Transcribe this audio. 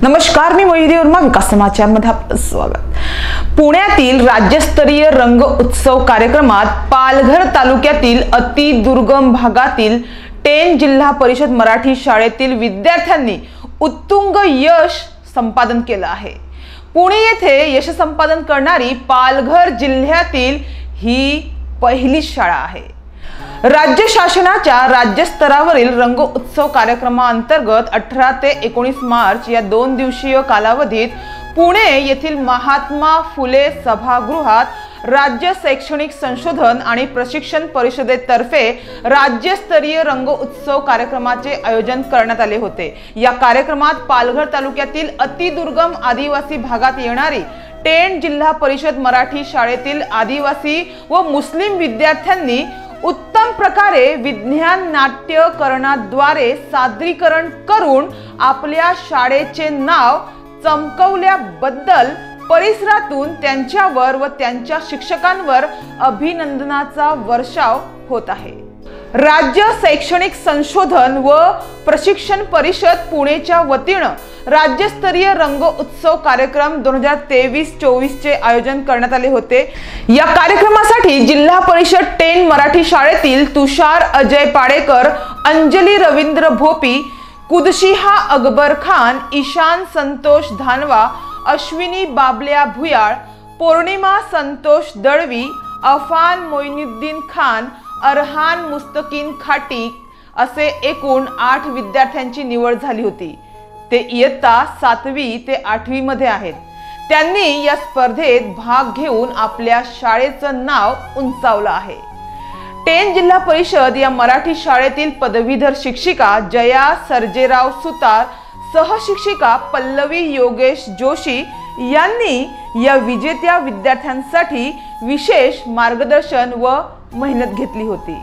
नमस्कार, मी मोहिदी वर्मा, विकास समाचारमध्ये आपलं स्वागत। पुण्यातील राज्यस्तरीय रंग उत्सव कार्यक्रमात पालघर तालुक्यातील अतिदुर्गम भागातील टेन जिल्हा परिषद मराठी शाळेतील विद्यार्थ्यांनी उत्तुंग यश संपादन केलं आहे। पुणे येथे यश संपादन करणारी पालघर जिल्ह्यातील ही पहिली शाळा आहे। राज्य शासनाच्या राज्यस्तरावरील रंग उत्सव कार्यक्रमाअंतर्गत 18 ते 19 मार्च या 2 दिवसीय कालावधीत पुणे येथील महात्मा फुले सभागृहात राज्य शैक्षणिक संशोधन आणि प्रशिक्षण परिषदेतर्फे राज्यस्तरीय रंग उत्सव कार्यक्रमाचे आयोजन करण्यात आले होते। या कार्यक्रमात पालघर तालुक्यातील अतिदुर्गम आदिवासी भागात येणारी टेन जिल्हा परिषद मराठी शाळेतील आदिवासी व मुस्लिम विद्यार्थ्यांनी उत्तम प्रकारे विज्ञान नाट्यकरणाद्वारे सादरीकरण करून आपल्या शाळेचे नाव चमकवल्याबद्दल परिसरातून त्यांच्यावर व त्यांच्या शिक्षकांवर अभिनंदनाचा वर्षाव होत आहे। राज्य शैक्षणिक संशोधन व प्रशिक्षण परिषद पुणेच्या वतीने राज्यस्तरीय रंग उत्सव कार्यक्रम 2023-24 चे आयोजन करण्यात आले होते। या कार्यक्रमासाठी जिल्हा परिषद टेन मराठी शाळेतील तुषार अजय पाडेकर, अंजली रवींद्र भोपी, कुदशिहा अकबर खान, ईशान संतोष धानवा, अश्विनी बाबल्या भुयाळ, पौर्णिमा संतोष दळवी, अफान मोइनुद्दीन खान, अरहान मुस्तकीन खाटीक असे एकूण 8 विद्यार्थ्यांची निवड झाली होती। ते इयत्ता 7वी ते 8वी मध्ये आहेत। त्यांनी या स्पर्धेत भाग घेऊन आपल्या शाळेचं नाव उंचावलं आहे। टेन जिल्हा परिषद या मराठी शाळेतील पदवीधर शिक्षिका जया सर्जेराव सुतार, सहशिक्षिका पल्लवी योगेश जोशी यांनी या विजेत्या विद्यार्थ्यांसाठी विशेष मार्गदर्शन व मेहनत घेतली होती।